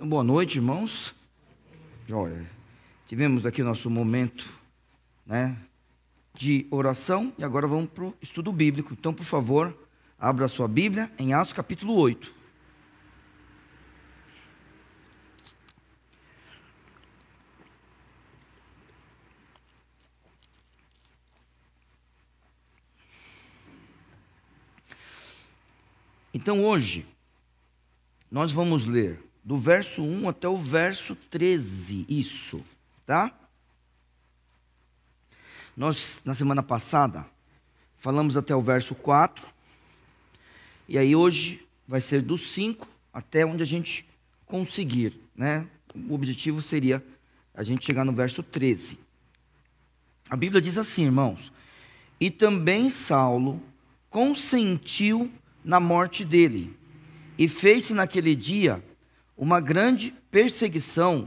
Então, boa noite, irmãos. Joia. Tivemos aqui o nosso momento, de oração e agora vamos para o estudo bíblico. Então, por favor, abra a sua Bíblia em Atos capítulo 8. Então, hoje, nós vamos ler do verso 1 até o verso 13, isso, tá? Nós, na semana passada, falamos até o verso 4, e aí hoje vai ser do 5 até onde a gente conseguir, né? O objetivo seria a gente chegar no verso 13. A Bíblia diz assim, irmãos: e também Saulo consentiu na morte dele, e fez-se naquele dia uma grande perseguição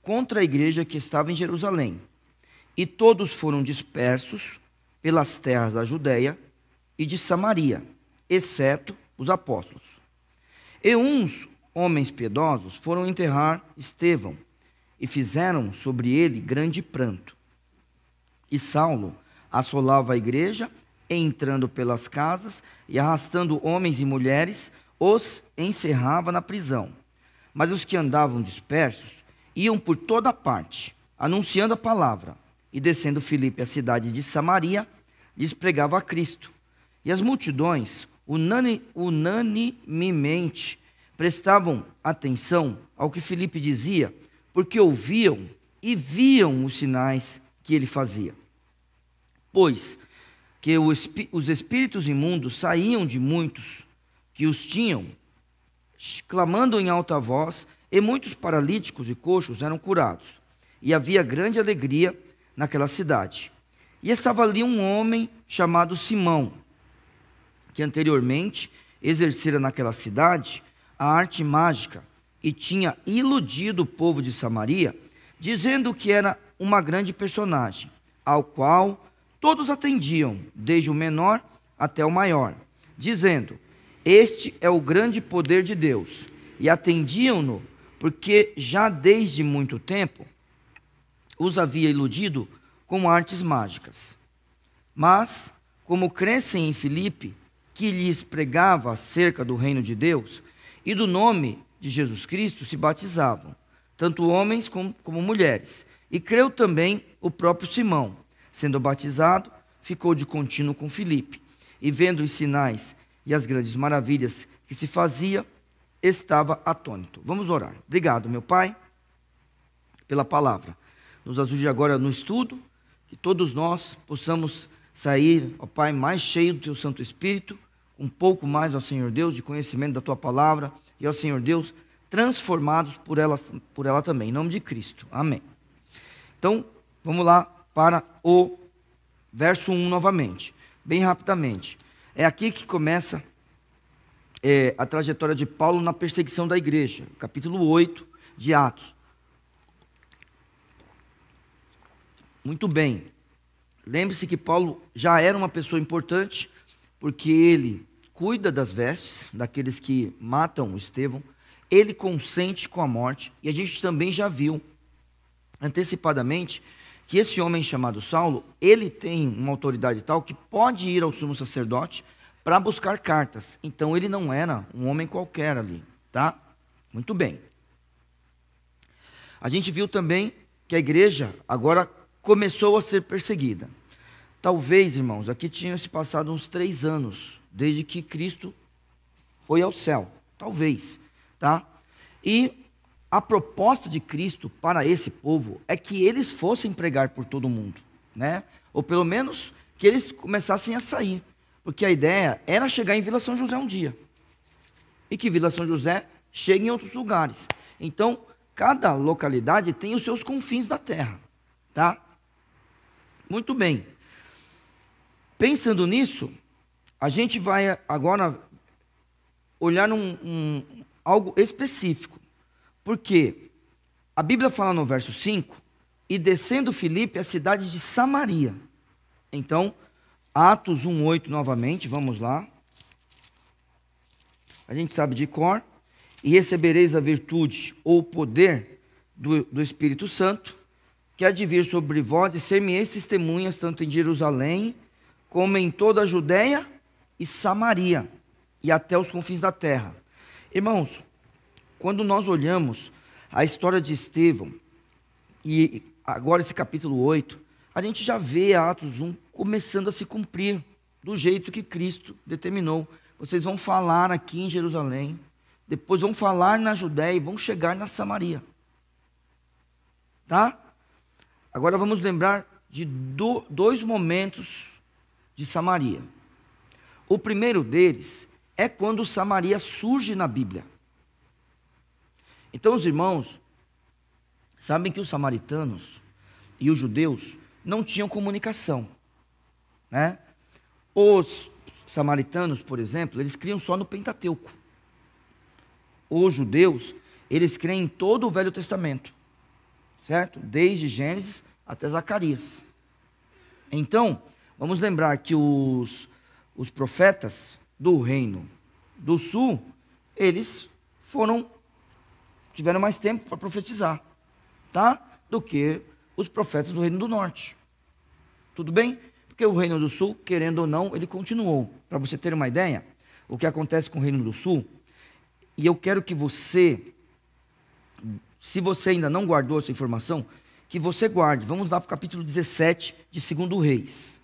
contra a igreja que estava em Jerusalém. E todos foram dispersos pelas terras da Judéia e de Samaria, exceto os apóstolos. E uns homens piedosos foram enterrar Estevão, e fizeram sobre ele grande pranto. E Saulo assolava a igreja, entrando pelas casas e arrastando homens e mulheres, os encerrava na prisão. Mas os que andavam dispersos iam por toda parte, anunciando a palavra. E descendo Filipe à cidade de Samaria, lhes pregava a Cristo. E as multidões, unanimemente, prestavam atenção ao que Filipe dizia, porque ouviam e viam os sinais que ele fazia. Pois que os espíritos imundos saíam de muitos que os tinham, clamando em alta voz, e muitos paralíticos e coxos eram curados. E havia grande alegria naquela cidade. E estava ali um homem chamado Simão, que anteriormente exercera naquela cidade a arte mágica, e tinha iludido o povo de Samaria, dizendo que era uma grande personagem, ao qual todos atendiam, desde o menor até o maior, dizendo: este é o grande poder de Deus. E atendiam-no, porque já desde muito tempo os havia iludido com artes mágicas. Mas, como crescem em Filipe, que lhes pregava acerca do reino de Deus e do nome de Jesus Cristo, se batizavam, tanto homens como mulheres. E creu também o próprio Simão. Sendo batizado, ficou de contínuo com Filipe, e vendo os sinais e as grandes maravilhas que se fazia, estava atônito. Vamos orar. Obrigado, meu Pai, pela palavra. Nos ajude agora no estudo, que todos nós possamos sair, ó Pai, mais cheio do Teu Santo Espírito, um pouco mais, ó Senhor Deus, de conhecimento da Tua palavra, e ó Senhor Deus, transformados por ela também, em nome de Cristo. Amém. Então, vamos lá para o verso 1 novamente, bem rapidamente. É aqui que começa a trajetória de Paulo na perseguição da igreja, capítulo 8 de Atos. Muito bem, lembre-se que Paulo já era uma pessoa importante, porque ele cuida das vestes daqueles que matam Estevão, ele consente com a morte, e a gente também já viu antecipadamente que esse homem chamado Saulo, ele tem uma autoridade tal que pode ir ao sumo sacerdote para buscar cartas. Então ele não era um homem qualquer ali, tá? Muito bem. A gente viu também que a igreja agora começou a ser perseguida. Talvez, irmãos, aqui tinham se passado uns 3 anos, desde que Cristo foi ao céu. Talvez, tá? E a proposta de Cristo para esse povo é que eles fossem pregar por todo mundo, né? Ou pelo menos que eles começassem a sair, porque a ideia era chegar em Vila São José um dia, e que Vila São José chegue em outros lugares. Então, cada localidade tem os seus confins da terra, tá? Muito bem. Pensando nisso, a gente vai agora olhar algo específico. Porque a Bíblia fala no verso 5, e descendo Filipe à cidade de Samaria. Então, Atos 1:8 novamente, vamos lá. A gente sabe de cor. e recebereis a virtude ou o poder do Espírito Santo, que há de vir sobre vós, e ser-me-eis testemunhas, tanto em Jerusalém, como em toda a Judéia e Samaria, e até os confins da terra. Irmãos, quando nós olhamos a história de Estevão, e agora esse capítulo 8, a gente já vê Atos 1 começando a se cumprir, do jeito que Cristo determinou. Vocês vão falar aqui em Jerusalém, depois vão falar na Judéia e vão chegar na Samaria. Tá? Agora vamos lembrar de dois momentos de Samaria. O primeiro deles é quando Samaria surge na Bíblia. Então os irmãos sabem que os samaritanos e os judeus não tinham comunicação, né? Os samaritanos, por exemplo, eles criam só no Pentateuco. Os judeus, eles creem em todo o Velho Testamento, certo? Desde Gênesis até Zacarias. Então, vamos lembrar que os profetas do Reino do Sul, eles tiveram mais tempo para profetizar, tá? Do que os profetas do Reino do Norte. Tudo bem? Porque o Reino do Sul, querendo ou não, ele continuou. Para você ter uma ideia, o que acontece com o Reino do Sul, e eu quero que você, se você ainda não guardou essa informação, que você guarde. Vamos lá para o capítulo 17 de 2 Reis.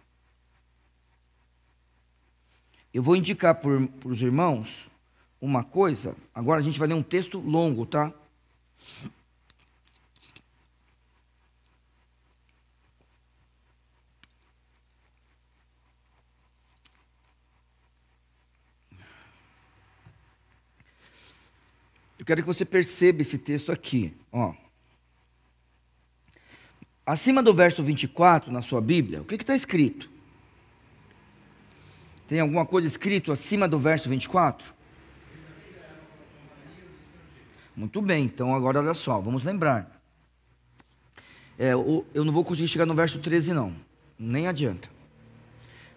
Eu vou indicar para os irmãos uma coisa. Agora a gente vai ler um texto longo, tá? Eu quero que você perceba esse texto aqui, ó. Acima do verso 24 na sua Bíblia, o que está escrito? Tem alguma coisa escrito acima do verso 24? Muito bem, então agora olha só, vamos lembrar. Eu não vou conseguir chegar no verso 13 não, nem adianta.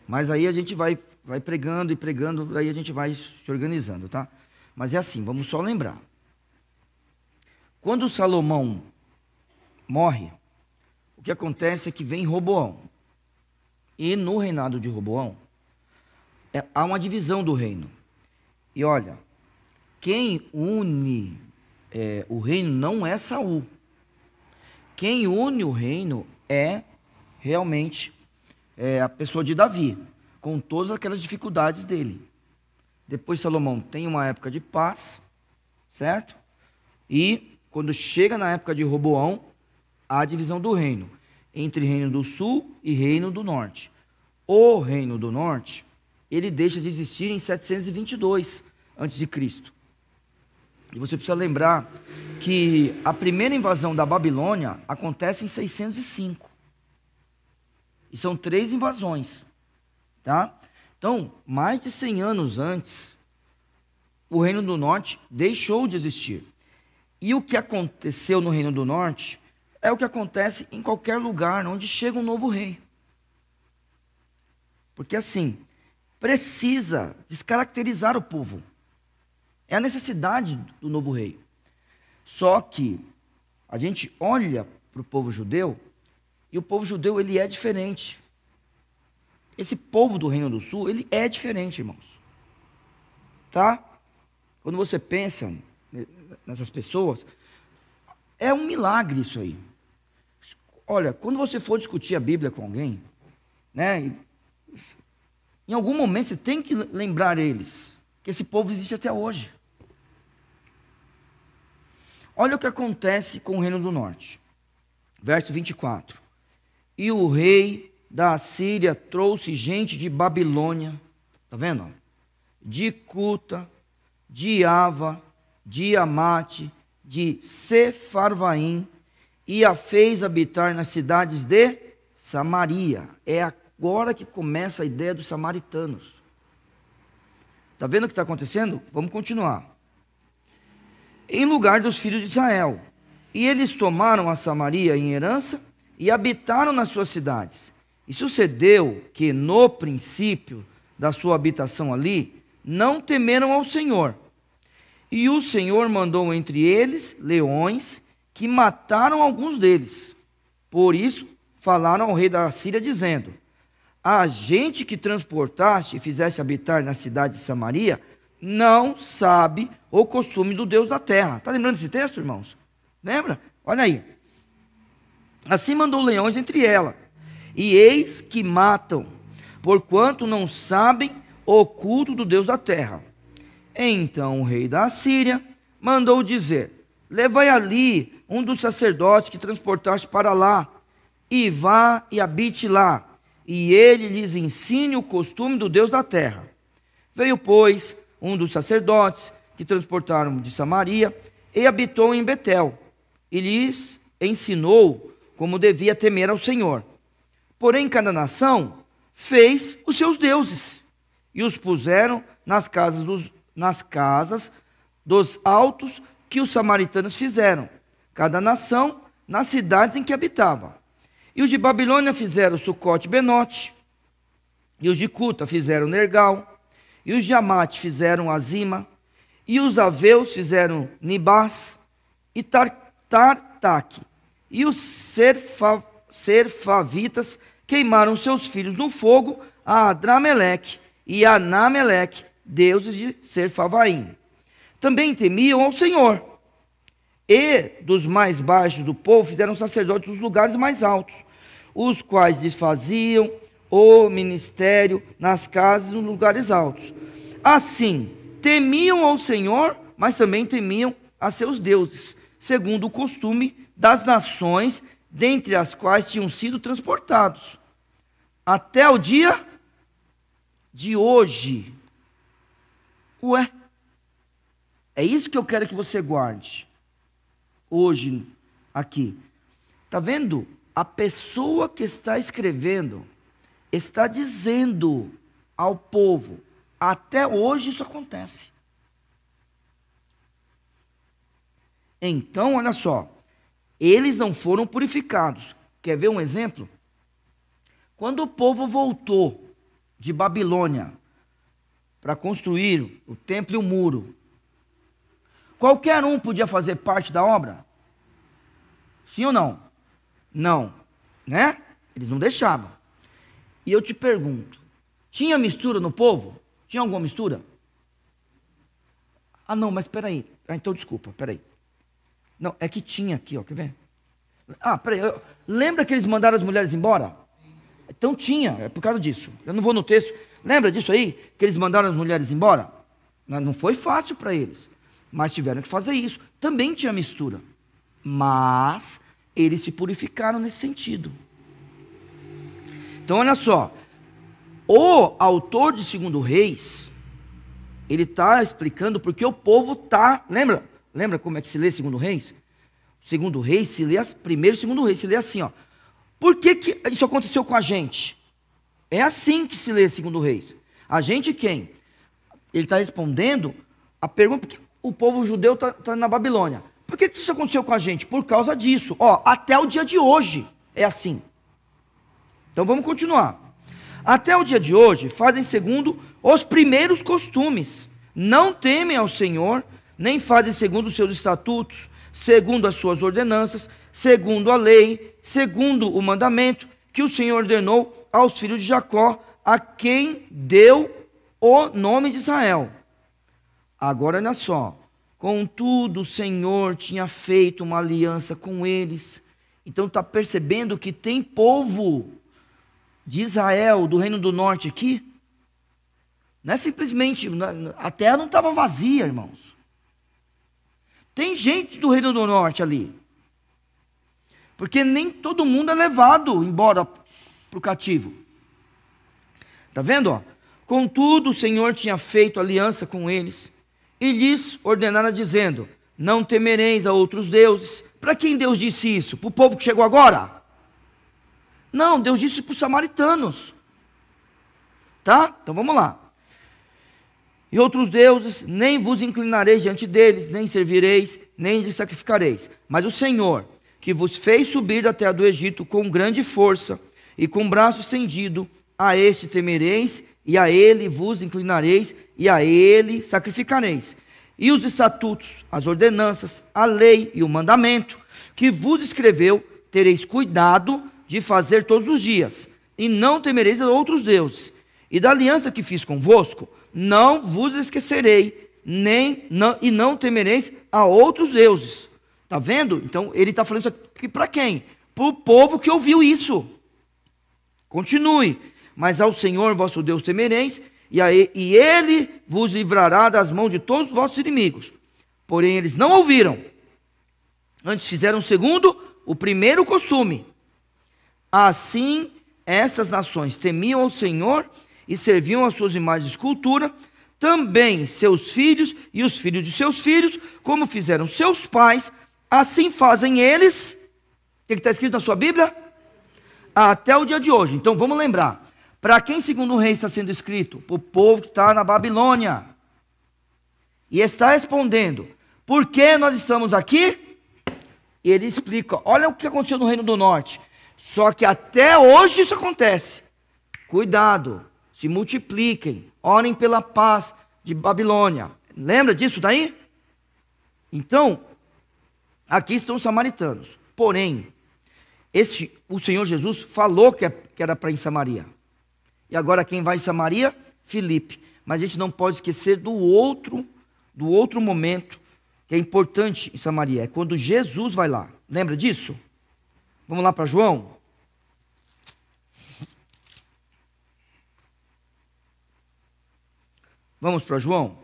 Mas aí a gente vai pregando e pregando, aí a gente vai se organizando, tá? Mas é assim, vamos só lembrar. Quando Salomão morre, o que acontece é que vem Roboão. E no reinado de Roboão, há uma divisão do reino. E olha, quem une o reino não é Saul. Quem une o reino é realmente a pessoa de Davi, com todas aquelas dificuldades dele. Depois Salomão tem uma época de paz, certo? E quando chega na época de Roboão, há a divisão do reino, entre Reino do Sul e Reino do Norte. O Reino do Norte, ele deixa de existir em 722 a.C. E você precisa lembrar que a primeira invasão da Babilônia acontece em 605. E são 3 invasões, tá? Então, mais de 100 anos antes, o Reino do Norte deixou de existir. E o que aconteceu no Reino do Norte é o que acontece em qualquer lugar onde chega um novo rei. Porque assim, precisa descaracterizar o povo. É a necessidade do novo rei. Só que a gente olha para o povo judeu, e o povo judeu ele é diferente. Esse povo do Reino do Sul, ele é diferente, irmãos. Tá? Quando você pensa nessas pessoas, é um milagre isso aí. Olha, quando você for discutir a Bíblia com alguém, né, em algum momento você tem que lembrar eles que esse povo existe até hoje. Olha o que acontece com o Reino do Norte. Verso 24. E o rei da Assíria trouxe gente de Babilônia, tá vendo? De Cuta, de Ava, de Amate, de Sefarvaim, e a fez habitar nas cidades de Samaria. É agora que começa a ideia dos samaritanos. Está vendo o que está acontecendo? Vamos continuar. Em lugar dos filhos de Israel. E eles tomaram a Samaria em herança e habitaram nas suas cidades. E sucedeu que no princípio da sua habitação ali, não temeram ao Senhor. E o Senhor mandou entre eles leões, que mataram alguns deles. Por isso falaram ao rei da Síria, dizendo: a gente que transportaste e fizeste habitar na cidade de Samaria, não sabe o costume do Deus da terra. Está lembrando desse texto, irmãos? Lembra? Olha aí. Assim mandou leões entre ela, e eis que matam, porquanto não sabem o culto do Deus da terra. Então o rei da Síria mandou dizer: levai ali um dos sacerdotes que transportaste para lá, e vá e habite lá, e ele lhes ensine o costume do Deus da terra. Veio, pois, um dos sacerdotes que transportaram de Samaria, e habitou em Betel, e lhes ensinou como devia temer ao Senhor. Porém, cada nação fez os seus deuses, e os puseram nas casas dos altos que os samaritanos fizeram, cada nação nas cidades em que habitava. E os de Babilônia fizeram Sucote e Benote, e os de Cuta fizeram Nergal, e os de Amate fizeram Azima, e os aveus fizeram Nibás e Tartaque, e os serfavitas queimaram seus filhos no fogo a Adrameleque e a Anameleque, deuses de Serfavaim. Também temiam ao Senhor, e dos mais baixos do povo fizeram sacerdotes dos lugares mais altos, os quais lhes faziam o ministério nas casas e nos lugares altos. Assim, temiam ao Senhor, mas também temiam a seus deuses, segundo o costume das nações, dentre as quais tinham sido transportados, até o dia de hoje. Ué, é isso que eu quero que você guarde hoje aqui. Está vendo? A pessoa que está escrevendo está dizendo ao povo: até hoje isso acontece. Então, olha só, eles não foram purificados. Quer ver um exemplo? Quando o povo voltou de Babilônia para construir o templo e o muro, qualquer um podia fazer parte da obra? Sim ou não? Não, né? Eles não deixavam. E eu te pergunto, tinha mistura no povo? Tinha alguma mistura? Ah, não, mas espera aí. Ah, então desculpa, espera aí. Não, é que tinha aqui, ó, quer ver? Ah, peraí, lembra que eles mandaram as mulheres embora? Então tinha, é por causa disso. Eu não vou no texto. Lembra disso aí? Que eles mandaram as mulheres embora? Não foi fácil para eles, mas tiveram que fazer isso. Também tinha mistura, mas eles se purificaram nesse sentido. Então olha só, o autor de 2 Reis, ele está explicando porque o povo está, lembra como é que se lê 2 Reis? 2 Reis se lê, primeiro e 2 Reis se lê assim, ó. Por que isso aconteceu com a gente? É assim que se lê 2 Reis. A gente quem? Ele está respondendo a pergunta, porque o povo judeu está na Babilônia. Por que isso aconteceu com a gente? Por causa disso. Ó, até o dia de hoje é assim. Então vamos continuar. Até o dia de hoje fazem segundo os primeiros costumes. Não temem ao Senhor, nem fazem segundo os seus estatutos, segundo as suas ordenanças, segundo a lei, segundo o mandamento que o Senhor ordenou aos filhos de Jacó, a quem deu o nome de Israel. Agora olha só, contudo o Senhor tinha feito uma aliança com eles. Então está percebendo que tem povo de Israel, do Reino do Norte aqui? Não é simplesmente, a terra não estava vazia, irmãos. Tem gente do Reino do Norte ali. Porque nem todo mundo é levado embora para o cativo. Está vendo? Ó? Contudo, o Senhor tinha feito aliança com eles e lhes ordenara dizendo: não temereis a outros deuses. Para quem Deus disse isso? Para o povo que chegou agora? Não, Deus disse para os samaritanos. Tá? Então vamos lá. E outros deuses, nem vos inclinareis diante deles, nem servireis, nem lhes sacrificareis. Mas o Senhor, que vos fez subir da terra do Egito com grande força e com braço estendido, a este temereis, e a ele vos inclinareis, e a ele sacrificareis. e os estatutos, as ordenanças, a lei e o mandamento, que vos escreveu, tereis cuidado de fazer todos os dias, e não temereis a outros deuses. E da aliança que fiz convosco, não vos esquecerei, e não temereis a outros deuses. Está vendo? Então, ele está falando isso aqui para quem? Para o povo que ouviu isso. Continue. Mas ao Senhor vosso Deus temereis, e ele vos livrará das mãos de todos os vossos inimigos. Porém, eles não ouviram. Antes fizeram segundo o primeiro costume. Assim, essas nações temiam ao Senhor e serviam às suas imagens de escultura, também seus filhos e os filhos de seus filhos, como fizeram seus pais, assim fazem eles. O que está escrito na sua Bíblia? Até o dia de hoje. Então vamos lembrar. Para quem segundo o rei está sendo escrito? Para o povo que está na Babilônia. E está respondendo, por que nós estamos aqui? E ele explica, olha o que aconteceu no Reino do Norte. Só que até hoje isso acontece. Cuidado, se multipliquem, orem pela paz de Babilônia. Lembra disso daí? Então, aqui estão os samaritanos. Porém, o Senhor Jesus falou que era para ir em Samaria. E agora quem vai em Samaria? Filipe. Mas a gente não pode esquecer do outro momento que é importante em Samaria. É quando Jesus vai lá. Lembra disso? Vamos lá para João? Vamos para João?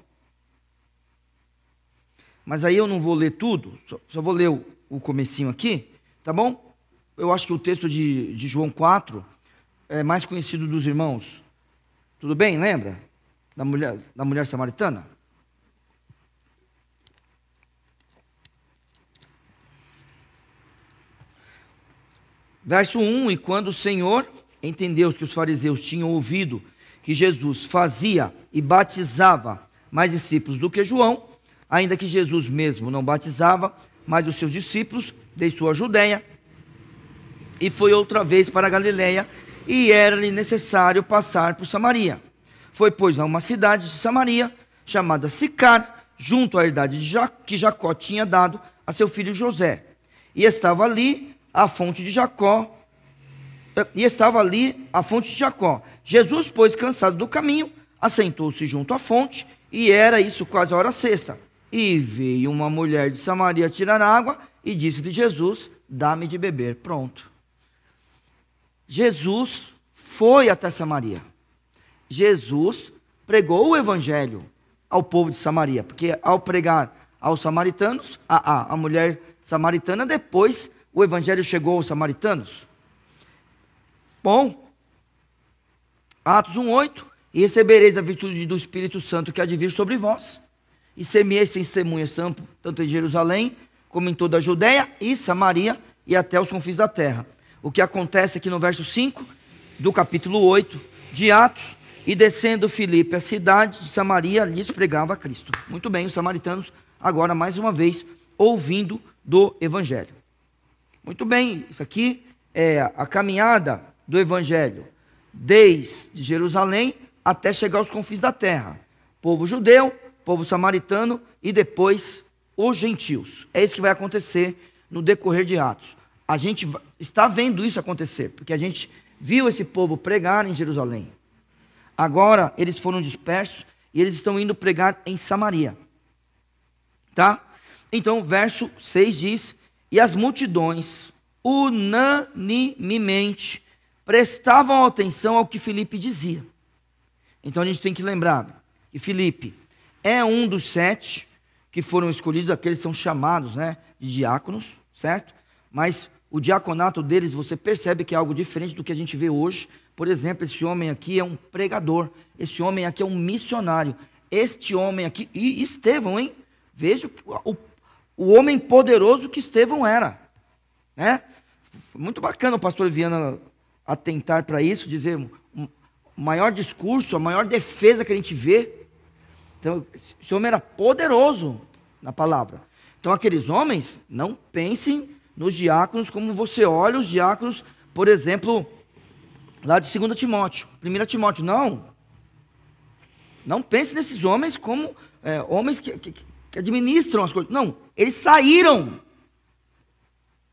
Mas aí eu não vou ler tudo, só vou ler o comecinho aqui, tá bom? Eu acho que o texto de João 4 é mais conhecido dos irmãos. Tudo bem, lembra? Da mulher samaritana? Verso 1, e quando o Senhor entendeu que os fariseus tinham ouvido que Jesus fazia e batizava mais discípulos do que João, ainda que Jesus mesmo não batizava, mas os seus discípulos, deixou a Judéia e foi outra vez para a Galiléia, e era-lhe necessário passar por Samaria. Foi, pois, a uma cidade de Samaria, chamada Sicar, junto à herdade que Jacó tinha dado a seu filho José. E estava ali a fonte de Jacó. Jesus, pois, cansado do caminho, assentou-se junto à fonte, e era isso quase a hora sexta. E veio uma mulher de Samaria tirar água, e disse-lhe Jesus, dá-me de beber. Pronto. Jesus foi até Samaria. Jesus pregou o evangelho ao povo de Samaria, porque ao pregar aos samaritanos, a mulher samaritana, depois o evangelho chegou aos samaritanos. Bom, Atos 1:8, e recebereis a virtude do Espírito Santo que há de vir sobre vós, e semeeis testemunhas tanto em Jerusalém, como em toda a Judéia e Samaria, e até os confins da terra. O que acontece aqui no verso 5, do capítulo 8 de Atos, e descendo Filipe à cidade de Samaria, lhes pregava a Cristo. Muito bem, os samaritanos agora mais uma vez ouvindo do evangelho. Muito bem, isso aqui é a caminhada do evangelho, desde Jerusalém até chegar aos confins da terra. Povo judeu, povo samaritano e depois os gentios. É isso que vai acontecer no decorrer de Atos. A gente está vendo isso acontecer, porque a gente viu esse povo pregar em Jerusalém. Agora eles foram dispersos e eles estão indo pregar em Samaria. Tá? Então, verso 6 diz, e as multidões unanimemente prestavam atenção ao que Filipe dizia. Então a gente tem que lembrar que Filipe é um dos 7 que foram escolhidos, aqueles que são chamados, né, de diáconos, certo? Mas o diaconato deles, você percebe que é algo diferente do que a gente vê hoje. Por exemplo, esse homem aqui é um pregador, esse homem aqui é um missionário, este homem aqui, e Estevão, hein? Veja o homem poderoso que Estevão era, né? Muito bacana o pastor Viana atentar para isso, dizer o maior discurso, a maior defesa que a gente vê. Então, esse homem era poderoso na palavra. Então, aqueles homens, não pensem nos diáconos como você olha os diáconos, por exemplo, lá de 2 Timóteo, 1 Timóteo, não. Não pense nesses homens como homens que administram as coisas. Não, eles saíram.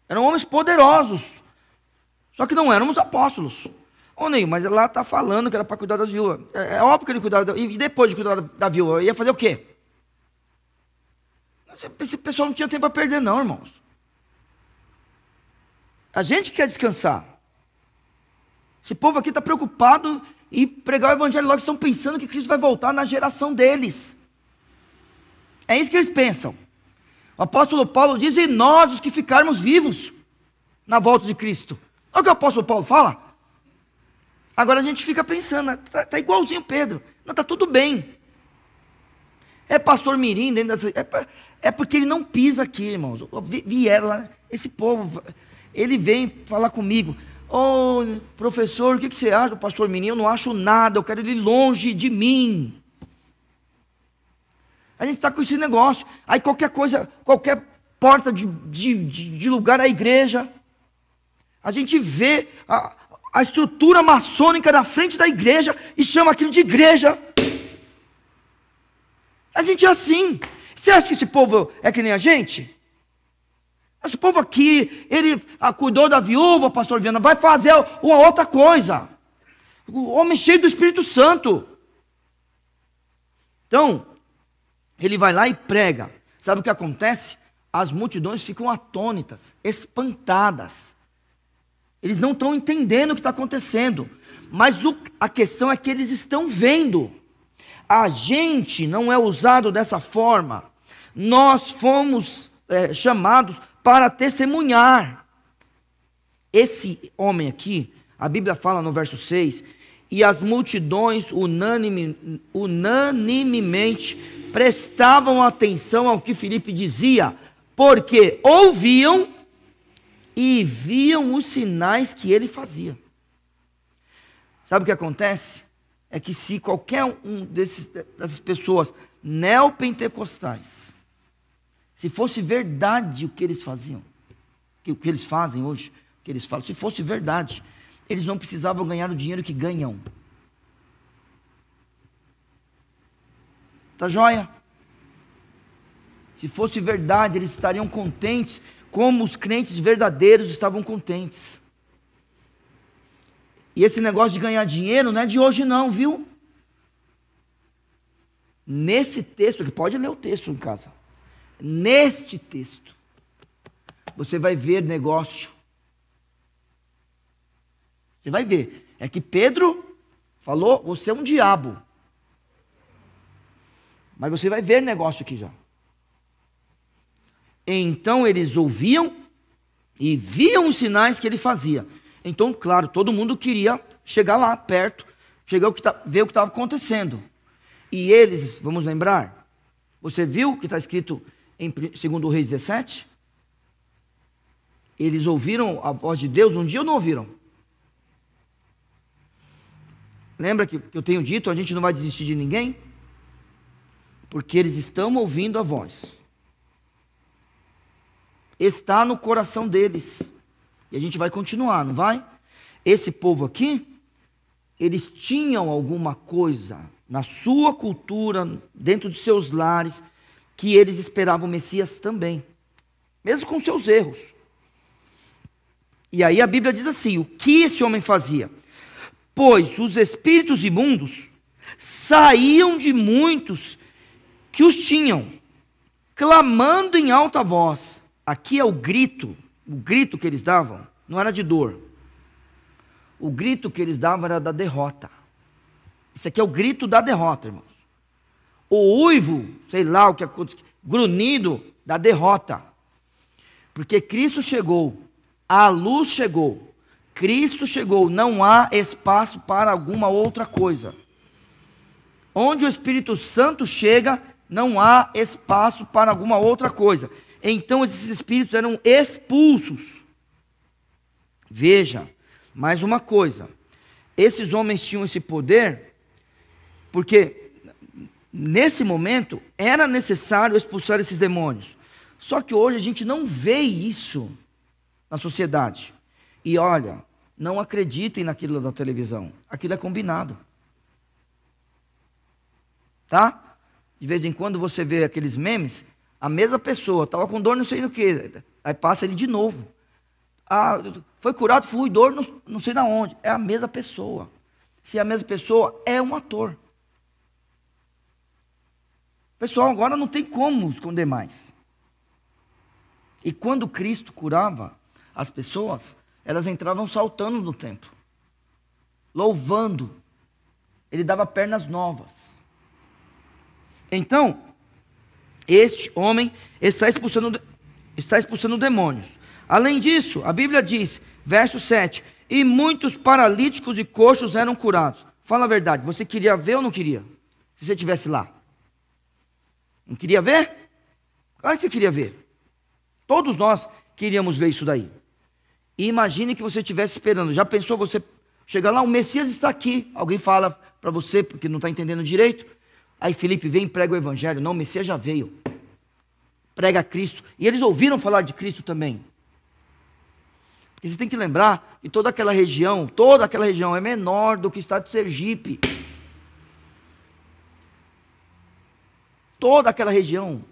Eram homens poderosos. Só que não eram os apóstolos. Ô Ney, mas lá está falando que era para cuidar das viúvas. É óbvio que ele cuidava. E depois de cuidar da viúva, ia fazer o quê? Esse pessoal não tinha tempo para perder, não, irmãos. A gente quer descansar. Esse povo aqui está preocupado em pregar o evangelho. Logo estão pensando que Cristo vai voltar na geração deles. É isso que eles pensam. O apóstolo Paulo diz: e nós, os que ficarmos vivos na volta de Cristo. Olha o que o apóstolo Paulo fala. Agora a gente fica pensando, está igualzinho Pedro. Não, está tudo bem. É pastor Mirim, é porque ele não pisa aqui, irmãos. Vieram lá, esse povo, ele vem falar comigo. Ô, professor, o que você acha do pastor Mirim? Eu não acho nada, eu quero ele longe de mim. A gente está com esse negócio. Aí qualquer coisa, qualquer porta de lugar à igreja, a gente vê a estrutura maçônica na frente da igreja e chama aquilo de igreja. A gente é assim. Você acha que esse povo é que nem a gente? Esse povo aqui, ele cuidou da viúva, pastor Viana, vai fazer uma outra coisa. O homem cheio do Espírito Santo. Então, ele vai lá e prega. Sabe o que acontece? As multidões ficam atônitas, espantadas. Eles não estão entendendo o que está acontecendo. Mas a questão é que eles estão vendo. A gente não é usado dessa forma. Nós fomos chamados para testemunhar. Esse homem aqui, a Bíblia fala no verso 6, e as multidões unanimemente prestavam atenção ao que Filipe dizia, porque ouviam e viam os sinais que ele fazia. Sabe o que acontece? É que se qualquer um dessas pessoas neopentecostais, se fosse verdade o que eles faziam, o que eles fazem hoje, o que eles falam, se fosse verdade, eles não precisavam ganhar o dinheiro que ganham. Tá joia? Se fosse verdade, eles estariam contentes, como os crentes verdadeiros estavam contentes. E esse negócio de ganhar dinheiro não é de hoje não, viu? Nesse texto, que pode ler o texto em casa. Neste texto, você vai ver negócio. Você vai ver. É que Pedro falou, você é um diabo. Mas você vai ver negócio aqui já. Então eles ouviam e viam os sinais que ele fazia. Então, claro, todo mundo queria chegar lá perto, ver o que estava acontecendo. E eles, vamos lembrar, você viu o que está escrito em 2 Reis 17? Eles ouviram a voz de Deus um dia ou não ouviram? Lembra que eu tenho dito, a gente não vai desistir de ninguém? Porque eles estão ouvindo a voz. Está no coração deles. E a gente vai continuar, não vai? Esse povo aqui, eles tinham alguma coisa na sua cultura, dentro de seus lares, que eles esperavam o Messias também. Mesmo com seus erros. E aí a Bíblia diz assim, o que esse homem fazia? Pois os espíritos imundos saíam de muitos que os tinham, clamando em alta voz. Aqui é o grito que eles davam, não era de dor. O grito que eles davam era da derrota. Isso aqui é o grito da derrota, irmãos. O uivo, sei lá o que aconteceu, grunhido da derrota. Porque Cristo chegou, a luz chegou, Cristo chegou, não há espaço para alguma outra coisa. Onde o Espírito Santo chega, não há espaço para alguma outra coisa. Então esses espíritos eram expulsos. Veja, mais uma coisa. Esses homens tinham esse poder, porque nesse momento era necessário expulsar esses demônios. Só que hoje a gente não vê isso na sociedade. E olha, não acreditem naquilo da televisão. Aquilo é combinado. Tá? De vez em quando você vê aqueles memes, a mesma pessoa, estava com dor não sei no que, aí passa ele de novo. Ah, foi curado, fui, dor não sei na onde. É a mesma pessoa. Se é a mesma pessoa, é um ator. Pessoal, agora não tem como esconder mais. E quando Cristo curava as pessoas, elas entravam saltando no templo, louvando. Ele dava pernas novas. Então, este homem está expulsando demônios. Além disso, a Bíblia diz, verso 7, e muitos paralíticos e coxos eram curados. Fala a verdade, você queria ver ou não queria? Se você estivesse lá. Não queria ver? Claro que você queria ver. Todos nós queríamos ver isso daí. E imagine que você estivesse esperando. Já pensou você chegar lá, o Messias está aqui. Alguém fala para você, porque não está entendendo direito. Aí Felipe vem e prega o evangelho. Não, o Messias já veio. Prega Cristo. E eles ouviram falar de Cristo também. Porque você tem que lembrar que toda aquela região é menor do que o estado de Sergipe. Toda aquela região.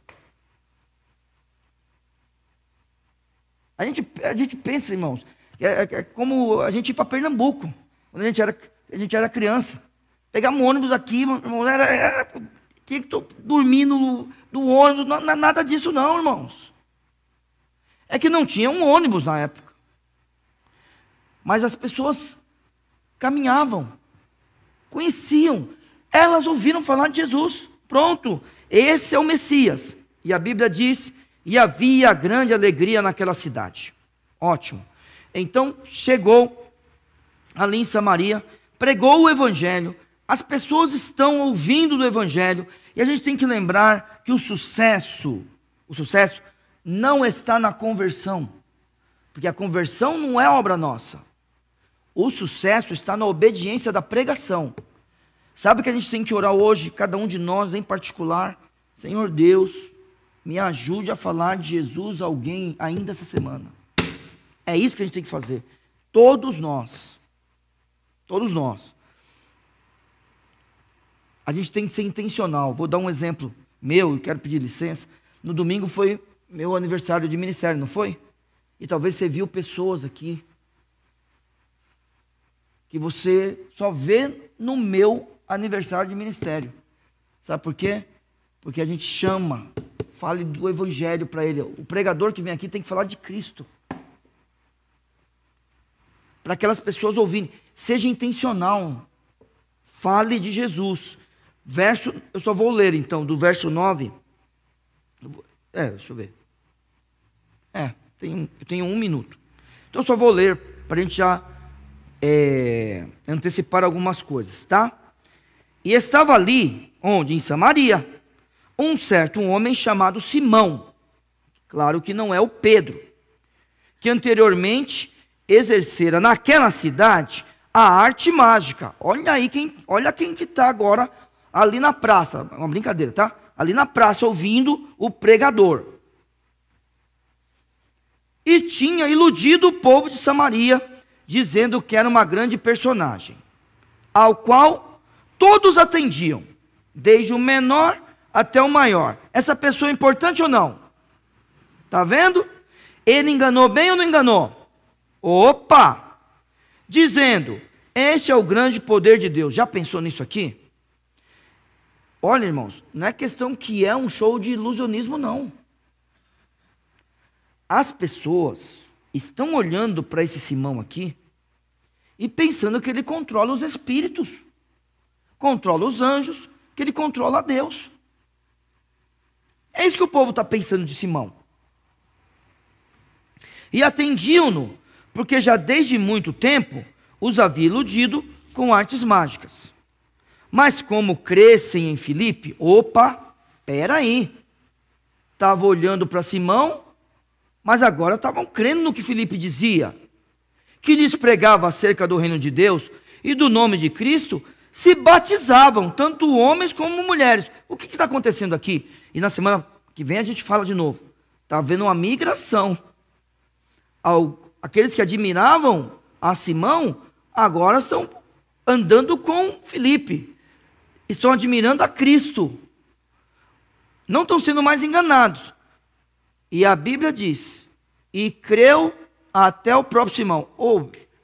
A gente pensa, irmãos, é como a gente ir para Pernambuco, quando a gente era criança. Pegar um ônibus aqui, irmão, tinha que dormir no ônibus, não é nada disso não, irmãos. É que não tinha um ônibus na época. Mas as pessoas caminhavam, conheciam, elas ouviram falar de Jesus. Pronto, esse é o Messias. E a Bíblia diz, e havia grande alegria naquela cidade. Ótimo. Então chegou ali em Samaria, pregou o evangelho, as pessoas estão ouvindo do evangelho, e a gente tem que lembrar que o sucesso não está na conversão, porque a conversão não é obra nossa. O sucesso está na obediência da pregação. Sabe o que a gente tem que orar hoje, cada um de nós em particular? Senhor Deus, me ajude a falar de Jesus a alguém ainda essa semana. É isso que a gente tem que fazer. Todos nós. Todos nós. A gente tem que ser intencional. Vou dar um exemplo meu, e quero pedir licença. No domingo foi meu aniversário de ministério, não foi? E talvez você viu pessoas aqui que você só vê no meu aniversário de ministério. Sabe por quê? Porque a gente chama, fale do evangelho para ele. O pregador que vem aqui tem que falar de Cristo. Para aquelas pessoas ouvirem. Seja intencional. Fale de Jesus. Eu só vou ler então, do verso 9. Deixa eu ver. Eu tenho 1 minuto. Então eu só vou ler para a gente já antecipar algumas coisas, tá? E estava ali, onde? Em Samaria, um certo homem chamado Simão, claro que não é o Pedro, que anteriormente exercera naquela cidade a arte mágica. Olha quem que está agora ali na praça, uma brincadeira, tá? Ali na praça ouvindo o pregador. E tinha iludido o povo de Samaria, dizendo que era uma grande personagem, ao qual todos atendiam, desde o menor até o maior. Essa pessoa é importante ou não? Está vendo? Ele enganou bem ou não enganou? Opa! Dizendo, este é o grande poder de Deus. Já pensou nisso aqui? Olha, irmãos, não é questão que é um show de ilusionismo, não. As pessoas estão olhando para esse Simão aqui e pensando que ele controla os espíritos, controla os anjos, que ele controla Deus. É isso que o povo está pensando de Simão. E atendiam-no, porque já desde muito tempo os havia iludido com artes mágicas. Mas como crescem em Filipe, peraí, estava olhando para Simão, mas agora estavam crendo no que Filipe dizia, que lhes pregava acerca do reino de Deus e do nome de Cristo, se batizavam, tanto homens como mulheres. O que está acontecendo aqui? E na semana que vem a gente fala de novo. Está havendo uma migração. Aqueles que admiravam a Simão, agora estão andando com Filipe. Estão admirando a Cristo. não estão sendo mais enganados. E a Bíblia diz, e creu até o próprio Simão.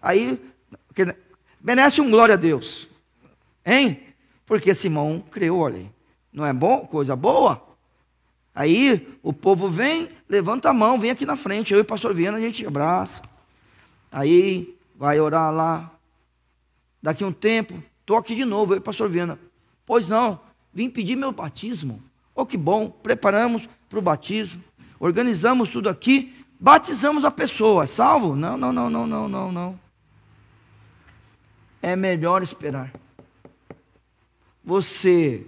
Aí, merece um glória a Deus. Hein? Porque Simão creu, olha aí. Não é bom? Coisa boa? Aí o povo vem, levanta a mão, vem aqui na frente. Eu e o pastor Viana, a gente abraça. Aí vai orar lá. Daqui um tempo, estou aqui de novo, eu e o pastor Viana. Pois não, vim pedir meu batismo. Oh, que bom, preparamos para o batismo. Organizamos tudo aqui, batizamos a pessoa. Salvo? Não, não, não, não, não, não, não. É melhor esperar. Você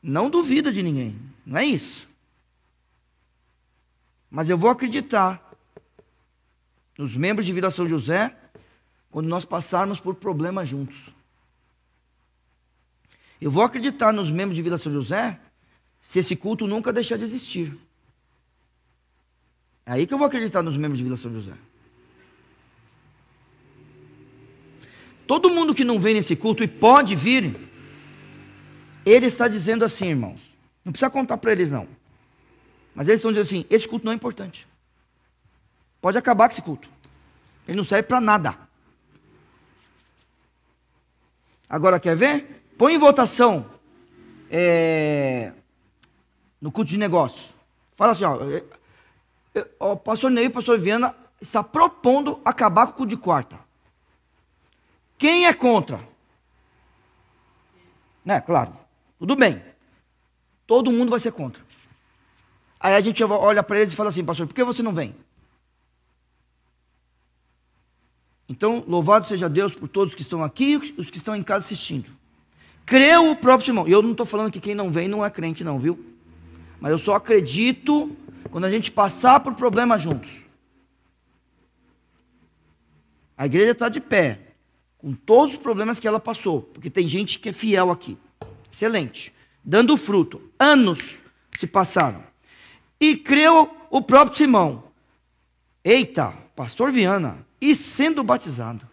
não duvida de ninguém, não é isso. Mas eu vou acreditar nos membros de Vila São José quando nós passarmos por problemas juntos. Eu vou acreditar nos membros de Vila São José se esse culto nunca deixar de existir. É aí que eu vou acreditar nos membros de Vila São José. Todo mundo que não vem nesse culto e pode vir, ele está dizendo assim, irmãos. Não precisa contar para eles, não. Mas eles estão dizendo assim, esse culto não é importante. Pode acabar com esse culto. Ele não serve para nada. Agora, quer ver? Põe em votação no culto de negócio. Fala assim, o pastor Ney e o pastor Viana está propondo acabar com o culto de quarta. Quem é contra? Né, claro. Tudo bem. Todo mundo vai ser contra. Aí a gente olha para eles e fala assim, pastor, por que você não vem? Então, louvado seja Deus por todos que estão aqui e os que estão em casa assistindo. Creu o próprio Simão. E eu não estou falando que quem não vem não é crente não, viu? Mas eu só acredito quando a gente passar por problemas juntos. A igreja está de pé, com todos os problemas que ela passou, porque tem gente que é fiel aqui. Excelente. Dando fruto. Anos se passaram. E creu o próprio Simão. Eita, pastor Viana. E sendo batizado.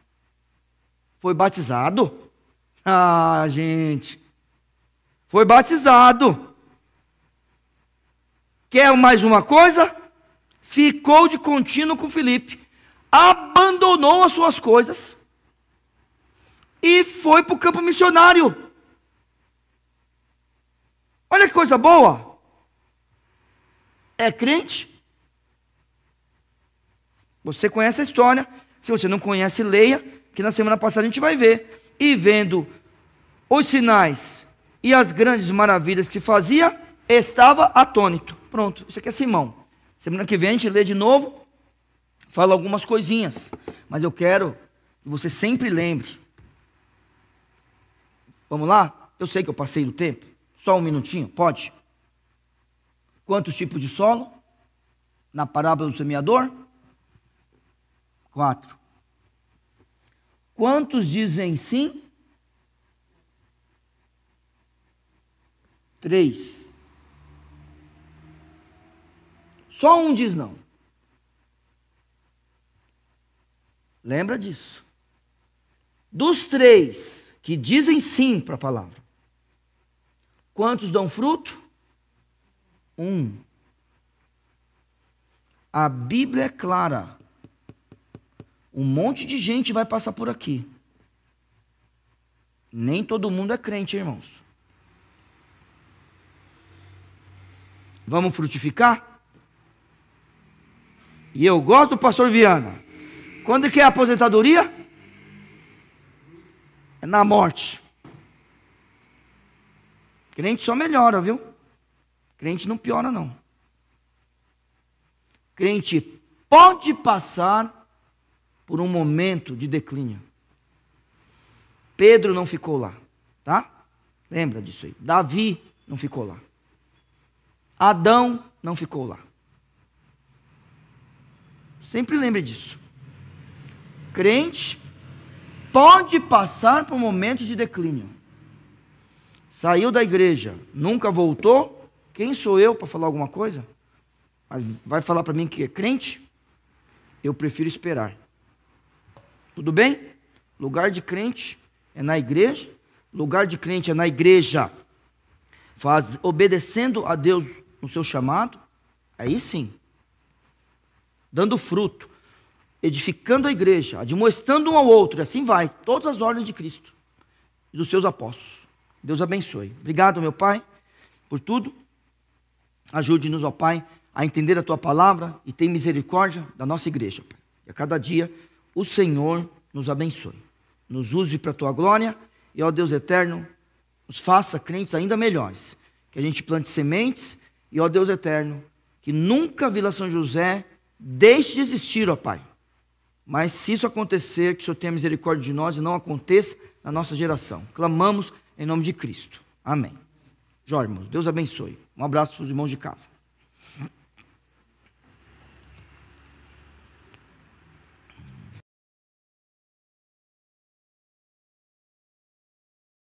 Foi batizado? Ah, gente. Foi batizado. Quer mais uma coisa? Ficou de contínuo com Filipe. Abandonou as suas coisas. E foi para o campo missionário. Olha que coisa boa. É crente? Você conhece a história. Se você não conhece, leia, que na semana passada a gente vai ver. E vendo os sinais e as grandes maravilhas que se fazia, estava atônito. Pronto, isso aqui é Simão. Semana que vem a gente lê de novo, fala algumas coisinhas. Mas eu quero que você sempre lembre. Vamos lá? Eu sei que eu passei do tempo. Só um minutinho, pode? Quantos tipos de solo? Na parábola do semeador? 4. Quantos dizem sim? 3. Só um diz não. Lembra disso. Dos 3 que dizem sim para a palavra, quantos dão fruto? 1. A Bíblia é clara. Um monte de gente vai passar por aqui. Nem todo mundo é crente, irmãos. Vamos frutificar? E eu gosto do pastor Viana. Quando que é a aposentadoria? É na morte. Crente só melhora, viu? Crente não piora, não. Crente pode passar por um momento de declínio. Pedro não ficou lá, tá? Lembra disso aí. Davi não ficou lá. Adão não ficou lá. Sempre lembre disso. Crente pode passar por momentos de declínio. Saiu da igreja, nunca voltou. Quem sou eu para falar alguma coisa? Mas vai falar para mim que é crente? Eu prefiro esperar. Tudo bem? Lugar de crente é na igreja. Lugar de crente é na igreja, obedecendo a Deus no seu chamado, aí sim, dando fruto, edificando a igreja, admoestando um ao outro, e assim vai, todas as ordens de Cristo e dos seus apóstolos. Deus abençoe. Obrigado, meu Pai, por tudo. Ajude-nos, ó Pai, a entender a Tua palavra e tenha misericórdia da nossa igreja, Pai. E a cada dia o Senhor nos abençoe, nos use para a Tua glória e, ó Deus eterno, nos faça crentes ainda melhores, que a gente plante sementes e, ó Deus eterno, que nunca a Vila São José deixe de existir, ó Pai. Mas se isso acontecer, que o Senhor tenha misericórdia de nós e não aconteça na nossa geração. Clamamos em nome de Cristo. Amém. Jó, irmãos, Deus abençoe. Um abraço para os irmãos de casa.